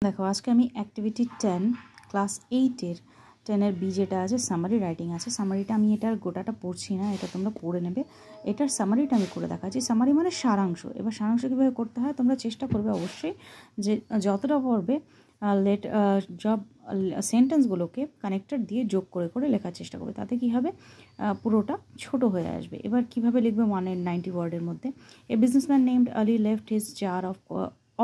দেখো আজকে আমি অ্যাক্টিভিটি 10 ক্লাস 8 এর বি যেটা আছে সামারি রাইটিং আছে। সামারিটা আমি এটার গোটাটা পড়ছি না, এটা তোমরা পড়ে নেবে। এটার সামারিটা আমি করে দেখাচ্ছি। সামারি মানে সারাংশ। এবার সারাংশ কীভাবে করতে হয় তোমরা চেষ্টা করবে অবশ্যই যে যতটা পড়বে জব সেন্টেন্সগুলোকে কানেক্টর দিয়ে যোগ করে করে লেখার চেষ্টা করবে, তাতে কী হবে পুরোটা ছোট হয়ে আসবে। এবার কিভাবে লিখবে 190 ওয়ার্ডের মধ্যে। A businessman named Ali left his jar of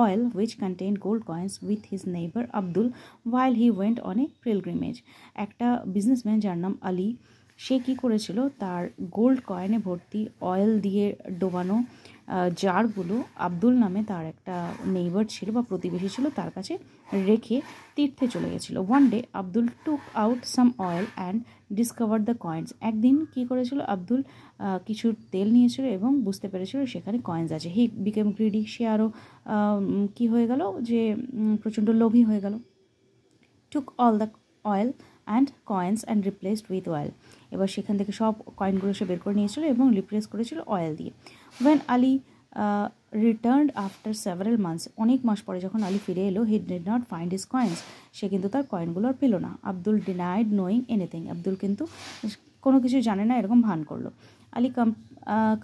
oil which contained gold coins with his neighbor Abdul while he went on a pilgrimage. একটা বিজনেসম্যান যার নাম আলী, সে কী করেছিল তার গোল্ড কয়েনে ভর্তি অয়েল দিয়ে ডোবানো জারগুলো আব্দুল নামে তার একটা নেইবার ছিল বা প্রতিবেশী ছিল তার কাছে রেখে তীর্থে চলে গেছিলো। One day Abdul took out some oil and discover the coins. একদিন কী করেছিল আব্দুল কিছু তেল নিয়েছিল এবং বুঝতে পেরেছিল সেখানে কয়েন্স আছে। হি বিকেম গ্রিডি, সে আরও কী হয়ে গেল যে প্রচণ্ড লোভী হয়ে গেল। Took all the oil and coins and replaced with oil. এবার সেখান থেকে সব কয়েনগুলো সে বের করে নিয়েছিল এবং রিপ্লেস করেছিল অয়েল দিয়ে। When Ali returned after several months, অনেক মাস পরে যখন আলী ফিরে এলো, he did not find his coins, সে কিন্তু তার কয়েনগুলো আর পেল না। Abdul denied knowing anything, Abdul কিন্তু কোনো কিছু জানে না এরকম ভান করলো। Ali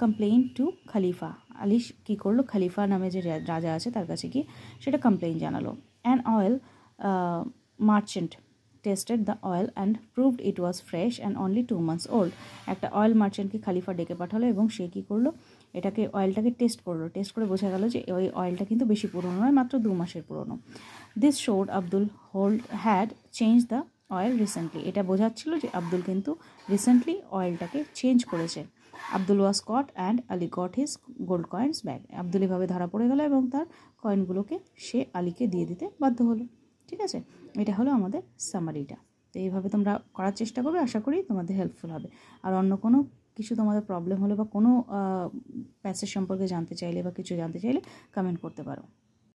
complain to Khalifa, Ali কী করলো খলিফা নামে যে রাজা আছে তার কাছে গিয়ে সেটা কমপ্লেইন জানালো। An oil merchant tested the oil and proved it was fresh and only 2 months old. একটা অয়েল মার্চেন্টকে খালিফা ডেকে পাঠালো এবং সে কী করলো অয়েলটাকে টেস্ট করলো। টেস্ট করে বোঝা গেল যে ওই অয়েলটা কিন্তু বেশি পুরনো নয়, মাত্র 2 মাসের পুরনো। This showed Abdul had change the oil recently, এটা বোঝাচ্ছিল যে আব্দুল কিন্তু রিসেন্টলি অয়েলটাকে চেঞ্জ করেছে। Abdul was caught and Ali got his gold coins back. Abdul এভাবে ধরা পড়ে গেল এবং তার কয়েনগুলোকে সে আলীকে দিয়ে দিতে বাধ্য হলো। ঠিক আছে, এটা হলো আমাদের সামারিটা। তো এইভাবে তোমরা করার চেষ্টা করবে, আশা করি তোমাদের হেল্পফুল হবে। আর অন্য কোনো কিছু তোমাদের প্রবলেম হলে বা কোনো প্যাসেজ সম্পর্কে জানতে চাইলে বা কিছু জানতে চাইলে কমেন্ট করতে পারো।